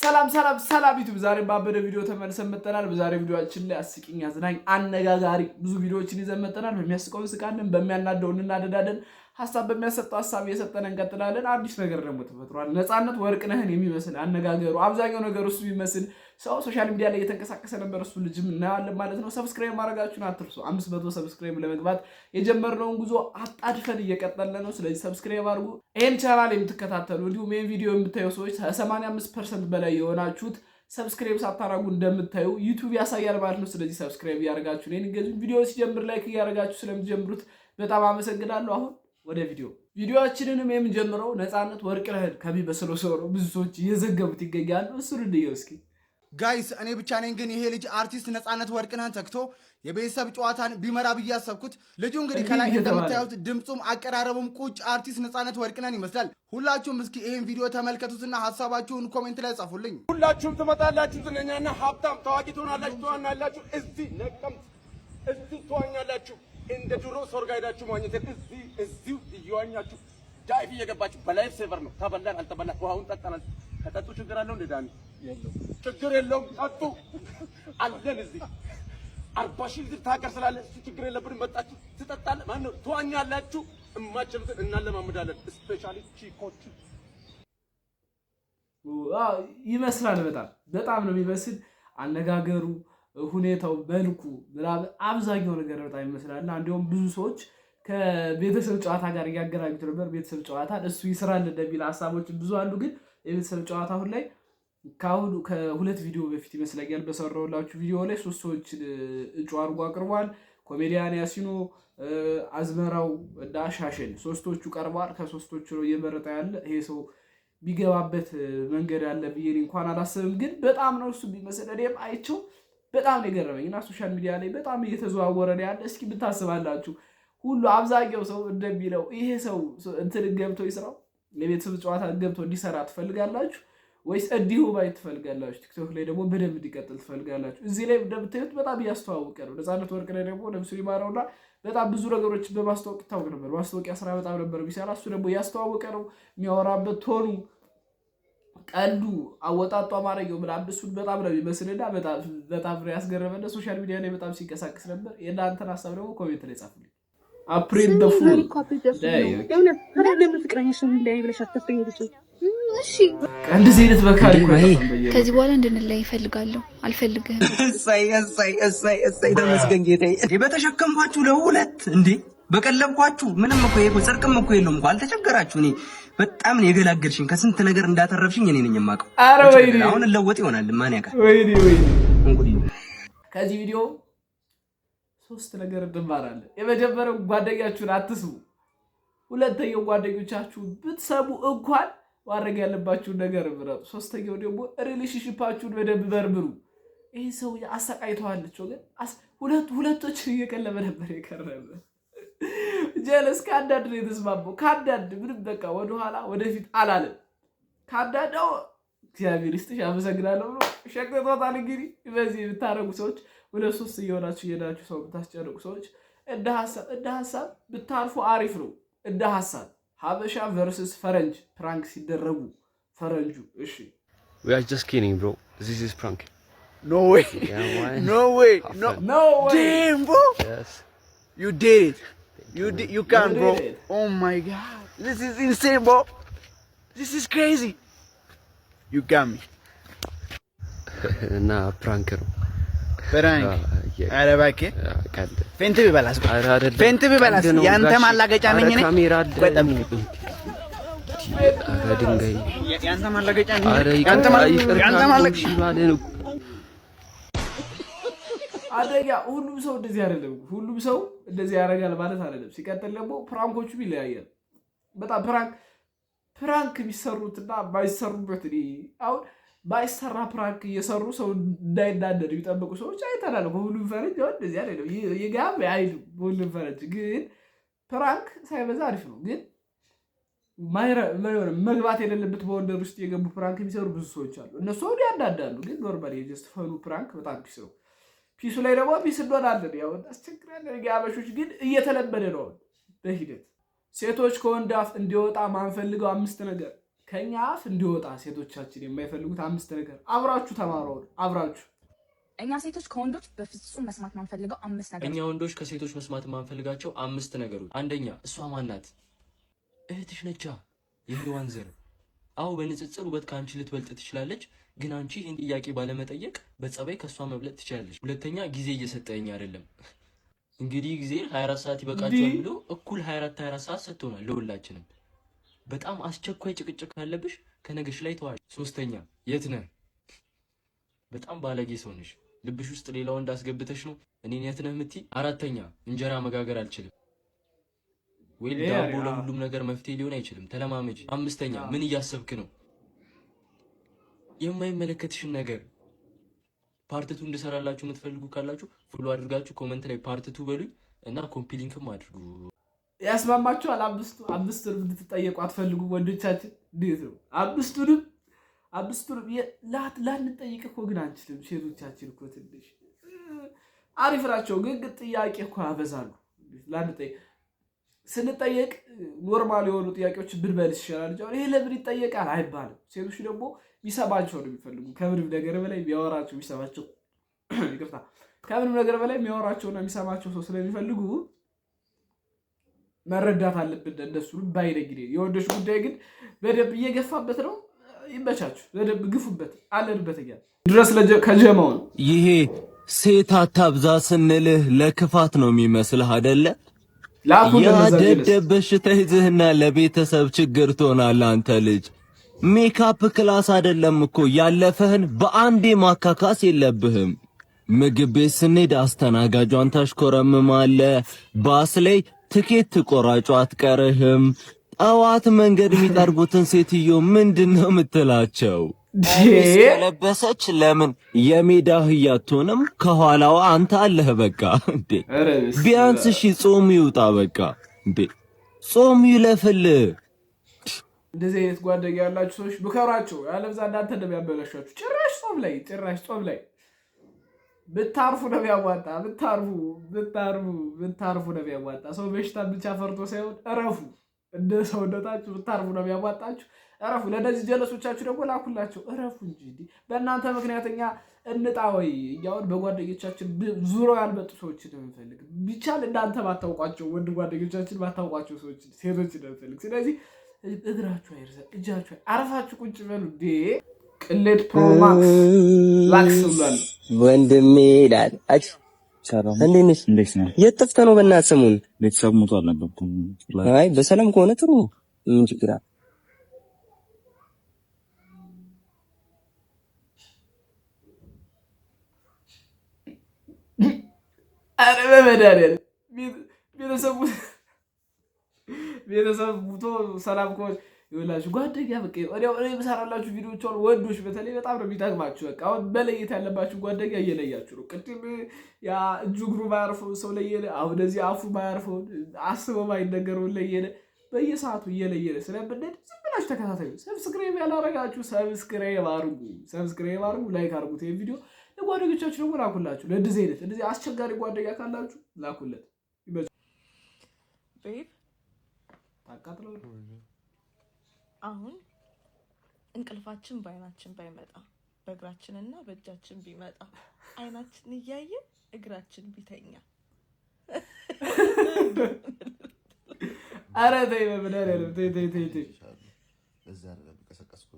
ሰላም ዩቲዩብ ዛሬ ባበደ ቪዲዮ ተመልሰን መጥተናል። በዛሬ ቪዲዮአችን ላይ አስቂኝ አዝናኝ አነጋጋሪ ብዙ ቪዲዮዎችን ይዘን መጥተናል። በሚያስቀው ስቃንን በሚያናደው እናደዳለን ሐሳብ በሚያሰጠው ሐሳብ እየሰጠን እንቀጥላለን። አዲስ ነገር ደግሞ ተፈጥሯል። ነፃነት ወርቅነህን የሚመስል አነጋገሩ አብዛኛው ነገር እሱ የሚመስል ሰው ሶሻል ሚዲያ ላይ እየተንቀሳቀሰ ነበር። እሱ ልጅም እናያለን ማለት ነው። ሰብስክራይብ ማድረጋችሁን አትርሱ። 500 ሰብስክራይብ ለመግባት የጀመርነውን ጉዞ አጣድፈን እየቀጠልን ነው። ስለዚህ ሰብስክራይብ አድርጉ። ይሄን ቻናል የምትከታተሉ እንዲሁም ይሄን ቪዲዮ የምታዩ ሰዎች 85% በላይ የሆናችሁት ሰብስክራይብ ሳታረጉ እንደምታዩ ዩቲዩብ ያሳያል ማለት ነው። ስለዚህ ሰብስክራይብ ያደርጋችሁ ነኝ እንግዲህ ቪዲዮ ሲጀምር ላይክ ያደርጋችሁ ስለምትጀምሩት በጣም አመሰግናለሁ። አሁን ወደ ቪዲዮአችንንም የምንጀምረው ነፃነት ወርቅነህን ከሚመስለው ሰው ነው። ብዙ ሰዎች እየዘገቡት ይገኛሉ። እሱን እንየው እስኪ ጋይስ። እኔ ብቻ ነኝ ግን ይሄ ልጅ አርቲስት ነፃነት ወርቅነህን ተክቶ የቤተሰብ ጨዋታን ቢመራ ብዬ አሰብኩት። ልጁ እንግዲህ ከላይ እንደምታዩት ድምጹም አቀራረቡም ቁጭ አርቲስት ነፃነት ወርቅነህን ይመስላል። ሁላችሁም እስኪ ይሄን ቪዲዮ ተመልከቱትና ሐሳባችሁን ኮሜንት ላይ ጻፉልኝ። ሁላችሁም ትመጣላችሁ፣ ዝነኛና ሀብታም ታዋቂ ትሆናላችሁ፣ እዚህ ነቀምት እዚህ ትዋኛላችሁ። እንደ ድሮ ሶርጋ ሄዳችሁ ማግኘት እዚሁ እየዋኛችሁ ዳይቭ እየገባችሁ በላይፍ ሴቨር ነው። ተበላን አልተበላን ውሃውን ጠጣናል። ከጠጡ ችግር አለው እንደ ዳኒ ችግር የለውም። ጠጡ አለን እዚህ 40 ሺህ ሊትር ታቀር ስላለ እሱ ችግር የለብንም። መጣችሁ ትጠጣለ ማን ነው ትዋኛላችሁ። እማቸምትን እናለማምዳለን። ስፔሻሊ ቺኮቹ ይመስላል። በጣም ነው የሚመስል አነጋገሩ፣ ሁኔታው፣ መልኩ ምናምን አብዛኛው ነገር በጣም ይመስላል። እንዲሁም ብዙ ሰዎች ከቤተሰብ ጨዋታ ጋር እያገናኙት ነበር። ቤተሰብ ጨዋታ እሱ ይስራል እንደሚል ሀሳቦች ብዙ አሉ። ግን የቤተሰብ ጨዋታ አሁን ላይ ከሁለት ቪዲዮ በፊት ይመስለኛል በሰራሁላችሁ ቪዲዮ ላይ 3 ሰዎች እጩ አድርጎ አቅርቧል። ኮሜዲያን ያሲኖ፣ አዝመራው እና ሻሸን ሶስቶቹ ቀርቧል። ከሶስቶቹ ነው እየመረጠ ያለ። ይሄ ሰው ቢገባበት መንገድ ያለ ብዬ እንኳን አላስብም። ግን በጣም ነው እሱ ቢመስል እኔም አይቼው በጣም ነው የገረመኝ እና ሶሻል ሚዲያ ላይ በጣም እየተዘዋወረ ነው ያለ። እስኪ ብታስባላችሁ ሁሉ አብዛኛው ሰው እንደሚለው ይሄ ሰው እንትን ገብቶ ይስራው የቤተሰብ ጨዋታ ገብቶ እንዲሰራ ትፈልጋላችሁ ወይስ እንዲሁ ማየት ትፈልጋላችሁ? ቲክቶክ ላይ ደግሞ በደንብ እንዲቀጥል ትፈልጋላችሁ? እዚህ ላይ እንደምታዩት በጣም እያስተዋወቀ ነው። ነፃነት ወርቅነህ ደግሞ ነብሱ ይማረውና በጣም ብዙ ነገሮችን በማስተዋወቅ ይታወቅ ነበር። ማስተዋወቂያ ስራ በጣም ነበር ቢሰራ። እሱ ደግሞ እያስተዋወቀ ነው። የሚያወራበት ቶኑ፣ ቀልዱ፣ አወጣጡ፣ አማርኛው ምናምን እሱን በጣም ነው የሚመስልና በጣም ነው ያስገረመና ሶሻል ሚዲያ ላይ በጣም ሲንቀሳቀስ ነበር። የእናንተን ሀሳብ ደግሞ ኮሜንት ላይ ጻፉልኝ። አፕሪል ደፉ እንደዚህ አይነት በካሪ ከዚህ በኋላ እንድንለይ ይፈልጋለሁ። አልፈልግህም። እሰይ ተመስገን ጌታዬ። እንዴ በተሸከምኳችሁ ለሁለት እንዴ በቀለብኳችሁ ምንም እኮ ይሄ ጽድቅም እኮ የለውም እኮ አልተቸገራችሁ። እኔ በጣም ነው የገላገልሽኝ። ከስንት ነገር እንዳተረፍሽኝ እኔ ነኝ የማውቀው። አሁን ለወጥ ይሆናል ማን ያውቃል። እንግዲህ ከዚህ ቪዲዮ 3 ነገር እንማራለን። የመጀመሪያው ጓደኛችሁን አትስሙ። ሁለተኛው ጓደኞቻችሁን ብትሰሙ እንኳን ማድረግ ያለባችሁን ነገር ምረጡ። ሶስተኛው ደግሞ ሪሌሽንሺፓችሁን በደንብ በርብሩ። ይሄ ሰው አሰቃይተዋለች ወገን። ሁለቶችን እየቀለበ ነበር የቀረበ ጀለስ ካዳድ ነው የተስማማው። ካዳድ ምንም በቃ ወደኋላ ወደፊት አላለም። ካዳዳው እግዚአብሔር ይስጥሽ አመሰግናለሁ ብሎ ሸቅጦታል። እንግዲህ በዚህ የምታረጉ ሰዎች 2-3 እየሆናችሁ እየሄዳችሁ ሰው ብታስጨርቁ ሰዎች እንደ ሀሳብ ብታርፉ አሪፍ ነው። እንደ ሀሳብ ሀበሻ ቨርሰስ ፈረንጅ ፕራንክ ሲደረጉ ፈረንጁ እሺ we are just kidding bro, this is prank. no way no way damn bro, Yes, you did it. You can bro. Oh my god, this is insane bro, this is crazy. You got me. እና ፕራንክ ነው ፕራንክ። ኧረ እባክህ ፌንት ቢበላስ ያንተ ማላገጫ ነኝ እኔ። ካሜራ አለ በጣም ድንጋይ ያንተ ማላገጫ ነኝ። ያንተ ማላገጫ ነው። አደጋ ሁሉም ሰው እንደዚህ አይደለም። ሁሉም ሰው እንደዚህ ያደርጋል ማለት አይደለም። ሲቀጥል ደግሞ ፕራንኮቹ ይለያያል በጣም። ፕራንክ ቢሰሩትና ባይሰሩበት አሁን ባይሰራ ፕራንክ እየሰሩ ሰው እንዳይናደድ የሚጠብቁ ሰዎች አይተናል። ሁሉም ፈረንጅ እንደዚህ አይደለም። ይጋብ አይሉ ሁሉም ፈረንጅ ግን ፕራንክ ሳይበዛ አሪፍ ነው። ግን መግባት የሌለበት በወንደር ውስጥ የገቡ ፕራንክ የሚሰሩ ብዙ ሰዎች አሉ። እነሱ አሁን ያናዳሉ። ግን ኖርማሊ የጀስት ፈኑ ፕራንክ በጣም ፒስ ነው። ፒሱ ላይ ደግሞ ፒስ እንሆናለን። ያው አስቸግራለን። አበሾች ግን እየተለመደ ነው በሂደት። ሴቶች ከወንድ አፍ እንዲወጣ ማንፈልገው 5 ነገር ከኛ አፍ እንዲወጣ ሴቶቻችን የማይፈልጉት 5 ነገር አብራችሁ ተማሩ። አብራችሁ እኛ ሴቶች ከወንዶች በፍጹም መስማት ማንፈልገው 5 ነገር። እኛ ወንዶች ከሴቶች መስማት ማንፈልጋቸው 5 ነገሮች። አንደኛ እሷ ማናት? እህትሽ ነቻ፣ የሔዋን ዘር። አዎ በንጽጽር ውበት ከአንቺ ልትበልጥ ትችላለች፣ ግን አንቺ ይህን ጥያቄ ባለመጠየቅ በጸባይ ከእሷ መብለጥ ትችላለች። ሁለተኛ ጊዜ እየሰጠኝ አይደለም። እንግዲህ ጊዜ 24 ሰዓት ይበቃቸዋል ብሎ እኩል 24 ሰዓት ሰጥቶናል ለሁላችንም። በጣም አስቸኳይ ጭቅጭቅ ካለብሽ ከነገሽ ላይ ተዋሽ። ሶስተኛ የት ነህ? በጣም ባለጌ ሰው ነሽ። ልብሽ ውስጥ ሌላ ወንድ አስገብተሽ ነው እኔን የት ነህ የምትይ። አራተኛ እንጀራ መጋገር አልችልም ወይ ዳቦ ለሁሉም ነገር መፍትሄ ሊሆን አይችልም፣ ተለማመጂ። አምስተኛ ምን እያሰብክ ነው? የማይመለከትሽን ነገር ፓርት 2 እንድሰራላችሁ የምትፈልጉ ካላችሁ ፎሎ አድርጋችሁ ኮሜንት ላይ ፓርት 2 በሉኝ እና ኮፒ ሊንክም አድርጉ። ያስማማችኋል? አምስቱን እንድትጠየቁ አትፈልጉ ወንዶቻችን? እንዴት ነው አምስቱንም ላንጠይቅ እኮ ግን አንችልም። ሴቶቻችን እኮ ትንሽ አሪፍ ናቸው፣ ግን ጥያቄ እኮ ያበዛሉ። ላንጠይቅ ስንጠየቅ ኖርማል የሆኑ ጥያቄዎች ብንመልስ ይሻላል እንጂ ይሄ ለምን ይጠየቃል አይባልም። ሴቶች ደግሞ የሚሰማቸው ነው የሚፈልጉ። ከምንም ነገር በላይ የሚያወራቸው የሚሰማቸው ይቅርታ፣ ከምንም ነገር በላይ የሚያወራቸውና የሚሰማቸው ሰው ስለሚፈልጉ መረዳት አለብን። እነሱንም ባይነግድ የወንዶች ጉዳይ ግን በደንብ እየገፋበት ነው። ይመቻችሁ፣ በደንብ ግፉበት። አለንበት እያለ ድረስ ከጀማው ነው። ይሄ ሴት አታብዛ ስንልህ ለክፋት ነው የሚመስልህ አይደለ? ያደደብ በሽታ ይዝህና ለቤተሰብ ችግር ትሆናለህ። አንተ ልጅ ሜካፕ ክላስ አይደለም እኮ ያለፈህን በአንዴ ማካካስ የለብህም። ምግብ ቤት ስንሄድ አስተናጋጇን ታሽኮረምማለህ። ባስ ላይ ትኬት ቆራጯ አትቀርህም። ጠዋት መንገድ የሚጠርጉትን ሴትዮ ምንድነው የምትላቸው? ለበሰች ለምን የሜዳ አህያ አትሆንም? ከኋላዋ አንተ አለህ። በቃ እንዴ ቢያንስ እሺ ጾም ይውጣ። በቃ እንዴ ጾም ይለፍልህ። እንደዚህ አይነት ጓደኛ ያላችሁ ሰዎች ብከራቸው፣ ያለብዛ እንዳንተ እንደሚያበላሻችሁ። ጭራሽ ጾም ላይ ብታርፉ ነው የሚያዋጣ። ብታርፉ ነው የሚያዋጣ። ሰው በሽታ ብቻ ፈርቶ ሳይሆን እረፉ። እንደ ሰውነታችሁ ብታርፉ ነው የሚያዋጣችሁ። እረፉ። ለነዚህ ጀለሶቻችሁ ደግሞ ላኩላቸው። እረፉ እንጂ በእናንተ ምክንያተኛ እንጣ ወይ እያውን በጓደኞቻችን ዙሮ ያልመጡ ሰዎች ነው የምንፈልግ። ቢቻል እንዳንተ ባታውቋቸው ወንድ ጓደኞቻችን ባታውቋቸው ሰዎች ሴቶች ነው የምንፈልግ። ስለዚህ እግራችሁ አይርዘ፣ እጃችሁ አረፋችሁ ቁጭ በሉ። ቅሌት ፕሮማክስ ላክስ ብሏል ወንድሜ ይላል። እንዴት ነህ? የት ጠፍተህ ነው? በእናትህ ሰሞኑን ቤተሰብ ሞቷል ነበርኩ። አይ በሰላም ከሆነ ጥሩ፣ ምን ችግር አለ? አረ በመድኃኒዓለም ቤተሰብ ሙቶ ሰላም ከሆነ ይኸውላችሁ ጓደኛ በቃ ወዲያው እኔ የምሰራላችሁ ቪዲዮዎች አሉ። ወንዶች በተለይ በጣም ነው የሚጠቅማችሁ። በቃ አሁን መለየት ያለባችሁ ጓደኛ እየለያችሁ ነው። ቅድም ያ እጁ እግሩ ባያርፈው ሰው ለየለ፣ አሁን እዚህ አፉ ባያርፈው አስበው ባይነገረውን ለየለ። በየሰዓቱ እየለየለ ስለምንሄድ ዝም ብላችሁ ተከታተሉ። ሰብስክራይብ ያላረጋችሁ ሰብስክራይብ አድርጉ፣ ላይክ አድርጉት። ይሄ ቪዲዮ ለጓደኞቻችሁ ደግሞ ላኩላችሁ። ለእንደዚህ አይነት እንደዚህ አስቸጋሪ ጓደኛ ካላችሁ ላኩለት። ቤብ ታቃጥለው አሁን እንቅልፋችን በአይናችን ባይመጣ በእግራችንና በእጃችን ቢመጣ አይናችን እያየ እግራችን ቢተኛ። አረ ተይ በመድኃኒዓለም ተይ። በዛ አይደለም ቀሰቀስኩ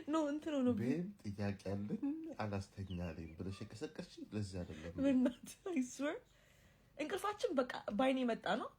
ነው እንትን ነው ቤብ ጥያቄ አለኝ አላስተኛለኝ ብለሽ ቀሰቀስሽ። ለዛ አይደለም በእናትህ አይስወር እንቅልፋችን በቃ ባይኔ መጣ ነው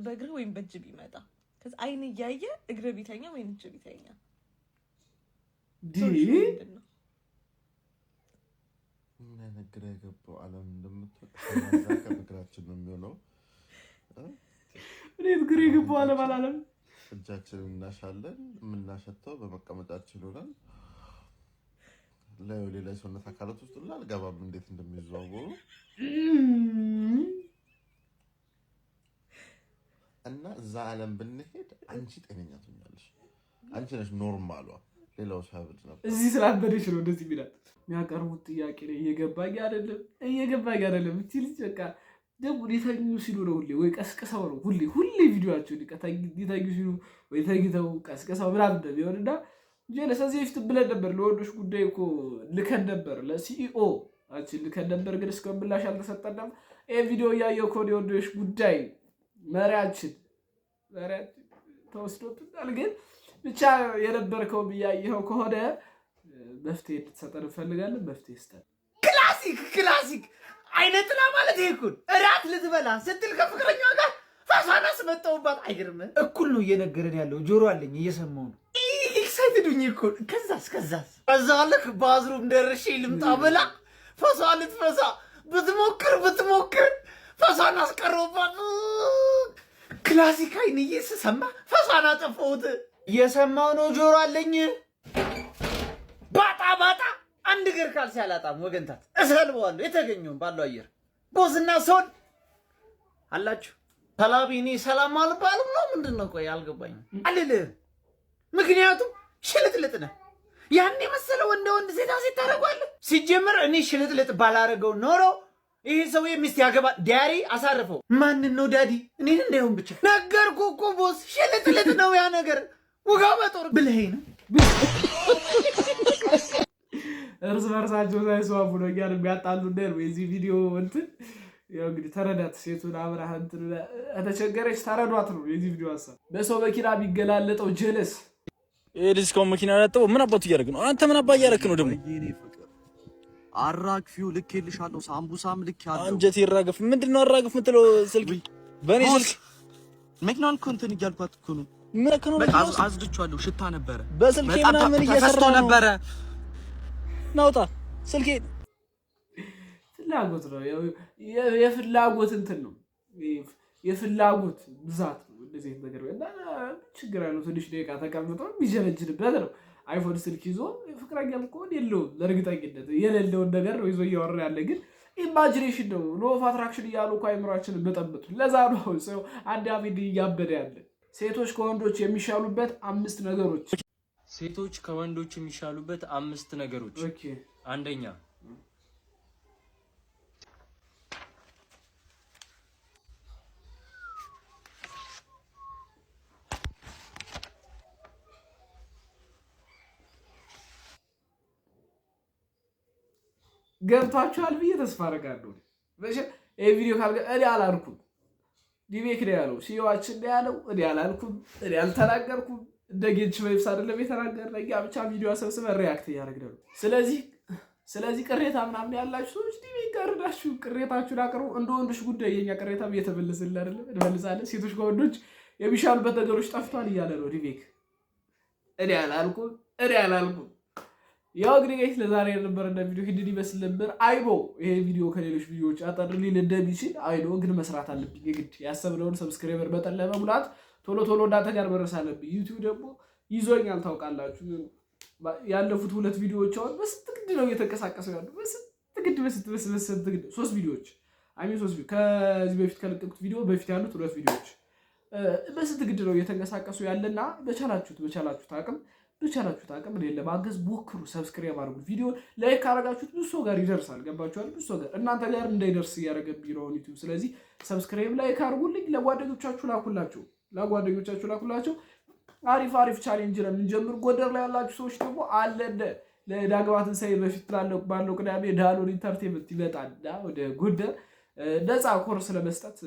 በእግር ወይም በእጅ ቢመጣ ከዛ አይን እያየ እግር ቢተኛ ወይም እጅ ቢተኛ ምን ነገር የገባው ዓለም እንደምትወጣ ከእግራችን ነው የሚሆነው። እኔ እግር የገባው ዓለም አላለም። እጃችንን እናሻለን፣ የምናሸተው በመቀመጫችን ሆነን ሌላ ሰውነት አካላት ውስጥ አልገባም እንዴት እንደሚዘዋወሩ እና እዛ ዓለም ብንሄድ አንቺ ጤነኛ ትሆኛለሽ። አንቺ ነሽ ኖርማሏ፣ ሌላው ሳብድ ነው። እዚህ ስላበደሽ ነው እንደዚህ የሚላት። የሚያቀርቡት ጥያቄ ነው እየገባኝ አይደለም። እቺ ልጅ በቃ ደግሞ ሊተኙ ሲሉ ነው ሁሌ ወይ ቀስቅሰው ነው ሁሌ ቪዲዮአቸው ሊተኙ ሲሉ ወይ ተኝተው ቀስቅሰው ምናምን እንደሚሆንና ጀለስ እዚህ በፊት ብለን ነበር። ለወንዶች ጉዳይ እኮ ልከን ነበር ለሲኢኦ ልከን ነበር፣ ግን እስካሁን ምላሽ አልተሰጠንም። ይሄ ቪዲዮ እያየው ከሆነ የወንዶች ጉዳይ መሪያችን ተወስዶብናል። ግን ብቻ የነበርከው እያየኸው ከሆነ መፍትሄ እንድትሰጠን እንፈልጋለን። መፍትሄ ስጠን። ክላሲክ አይነጥላ ማለት ይሄ እኮ እራት ልትበላ ስትል ከፍቅረኛዋ ጋር ፋሳና ስመጣውባት አይገርምም? እኩል ነው እየነገረን ያለው። ጆሮ አለኝ እየሰማው ነው። ኤክሳይትድ ሆኜ እኮ ከዛስ ከዛ ልክ ባዝሩም ደርሼ ልምጣ ብላ ፋሳ ልትፈሳ ብትሞክር ፋሳን አስቀረውባት። ክላሲክ አይንዬ ስሰማ ፋሳን አጠፋሁት። እየሰማው ነው። ጆሮ አለኝ ባጣ አንድ እግር ካልሲ አላጣም። ወገንታት እሰልበዋለሁ የተገኘውን ባለው አየር ቦስና ሶል አላችሁ። ሰላቢኒ ሰላም አልባልም ነው ምንድን ነው? ቆይ አልገባኝም አልልህም። ምክንያቱም ሽልጥልጥ ነህ። ያን የመሰለ ወንድ ሴታ ታደርገዋለህ። ሲጀምር እኔ ሽልጥልጥ ባላረገው ኖሮ ይህ ሰውዬ ሚስት ያገባ ዲያሪ አሳርፈው። ማንን ነው ዳዲ? እኔን እንዳይሆን ብቻ ነገርኩህ እኮ ቦስ። ሽልጥልጥ ነው ያ ነገር። ውጋ በጦር ብለኸኝ ነው። እርስ በርሳቸው ሳይስዋቡ ነው እኛን የሚያጣሉ ነው የዚህ ቪዲዮ እንትን። ያው እንግዲህ ተረዳት፣ ሴቱን አብረህ እንትን ተቸገረች ተረዷት ነው የዚህ ቪዲዮ ሀሳብ። በሰው መኪና ቢገላለጠው ጀለስ ይሄ ልጅ እስካሁን መኪና ያላጠበው ምን አባቱ እያደረግ ነው? አንተ ምን አባ እያደረክ ነው ደግሞ? አራግፊው ልኬልሻለሁ፣ ሳምቡሳም ልኬያለሁ። አንጀት ይራገፍ። ምንድነው አራግፍ የምትለው? ስልክ በኔ ስልክ መኪናን እኮ እንትን እያልኳት እኮ ነው። አዝድቻለሁ። ሽታ ነበረ በስልኬ ምናምን እየሰራ ነበረ። ናውጣ ስልኬ ፍላጎት ነው። የፍላጎት እንትን ነው፣ የፍላጎት ብዛት ነው። እንደዚህ ነገር እና ችግር ያለው ትንሽ ደቂቃ ተቀምጦ የሚጀነጅንበት ነው። አይፎን ስልክ ይዞ ፍቅረኛም እኮ የለውም። ለእርግጠኝነት የሌለውን ነገር ነው ይዞ እያወራ ያለ። ግን ኢማጂኔሽን ነው። ሎ ኦፍ አትራክሽን እያሉ እኮ አይምሯችንን በጠበጡ። ለዛ ነው ሰው አንድ አቪድ እያበደ ያለ። ሴቶች ከወንዶች የሚሻሉበት 5 ነገሮች። ሴቶች ከወንዶች የሚሻሉበት 5 ነገሮች። አንደኛ ገብቷችኋል ብዬ ተስፋ አደርጋለሁ። ይሄ ቪዲዮ ካልገ እኔ አላልኩም፣ ዲቤክ ነው ያለው፣ ሲዮዋችን ነው ያለው። እኔ አላልኩም፣ እኔ አልተናገርኩም። እንደ ጌች ቫይብስ አይደለም የተናገረ ለኛ ብቻ ቪዲዮ አሰብስበን ሪአክት እያደረግን ነው። ስለዚህ ቅሬታ ምናምን ያላችሁ ሰዎች ዲቤክ ጋርዳችሁ ቅሬታችሁን አቅርቡ። እንደ ወንዶች ጉዳይ የኛ ቅሬታም እየተመለሰልን አይደለም፣ እንመልሳለን። ሴቶች ከወንዶች የሚሻሉበት ነገሮች ጠፍቷል እያለ ነው ዲቤክ። እኔ አላልኩም። ያው እንግዲህ ለዛሬ የነበረን ቪዲዮ ሂድን ይመስል ነበር። አይኖ ይሄ ቪዲዮ ከሌሎች ቪዲዮዎች አጠር ሊል እንደሚችል አይኖ፣ ግን መስራት አለብኝ የግድ ያሰብነውን ሰብስክራይበር መጠን ለመሙላት ቶሎ እንዳንተ ጋር መድረስ አለብኝ። ዩቲዩብ ደግሞ ይዞኛል ታውቃላችሁ። ያለፉት 2 ቪዲዮዎች አሁን በስትግድ ነው እየተንቀሳቀሰው ያሉ። በስትግድ 3 ቪዲዮዎች ከዚህ በፊት ከለቀቁት ቪዲዮ በፊት ያሉት 2 ቪዲዮዎች በስትግድ ነው እየተንቀሳቀሱ ያለና በቻላችሁት አቅም እኔን ለማገዝ ሞክሩ። ሰብስክራይብ አድርጉ። ቪዲዮ ላይክ ካረጋችሁት ብዙ ሰው ጋር ይደርሳል። ገባችኋል? ብዙ ሰው ጋር እናንተ ጋር እንዳይደርስ እያደረገብኝ ነው ዩቲዩብ። ስለዚህ ሰብስክራይብ ላይክ አድርጉልኝ። ለጓደኞቻችሁ ላኩላቸው። አሪፍ ቻሌንጅ ነው የምንጀምር። ጎንደር ላይ ያላችሁ ሰዎች ደግሞ አለነ ለዳግማ ትንሣኤ በፊት ባለው ቅዳሜ ዳሎል ኢንተርቴንመንት ይመጣል ወደ ጎንደር ነፃ ኮርስ ለመስጠት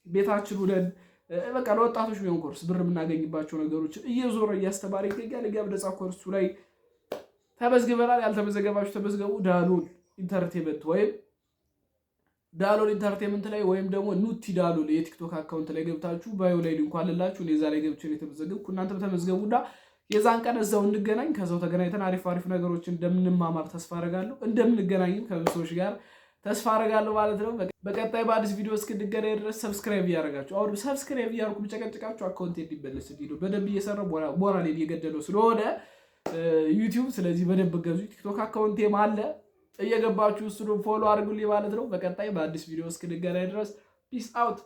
ቤታችን ውለን በቃ ለወጣቶች ቢሆን ኮርስ ብር የምናገኝባቸው ነገሮች እየዞረ እያስተማረ ይገኛል። እኛም ነፃ ኮርሱ ላይ ተመዝግበናል። ያልተመዘገባችሁ ተመዝገቡ። ዳሎል ኢንተርቴንመንት ላይ ወይም ደግሞ ኑቲ ዳሎል የቲክቶክ አካውንት ላይ ገብታችሁ ባዮ ላይ ሊንኩ አለላችሁ። እኔ እዛ ላይ ገብቼ ነው የተመዘገብኩ። እናንተም ተመዝገቡና የዛን ቀን እዛው እንገናኝ። ከዛው ተገናኝተን አሪፍ ነገሮችን እንደምንማማር ተስፋ አደርጋለሁ። እንደምንገናኝም ከብዙዎች ጋር ተስፋ አደርጋለሁ ማለት ነው። በቀጣይ በአዲስ ቪዲዮ እስክንገናኝ ድረስ ሰብስክራይብ እያደረጋችሁ አሁን ሰብስክራይብ እያደረጉ ብጨቀጭቃችሁ አካውንት እንዲመለስ ነው። በደንብ እየሰራው ሞራል እየገደለው ስለሆነ ዩቲዩብ። ስለዚህ በደንብ ገዙ። ቲክቶክ አካውንቴም አለ እየገባችሁ እሱንም ፎሎ አድርጉልኝ ማለት ነው። በቀጣይ በአዲስ ቪዲዮ እስክንገናኝ ድረስ ፒስ አውት።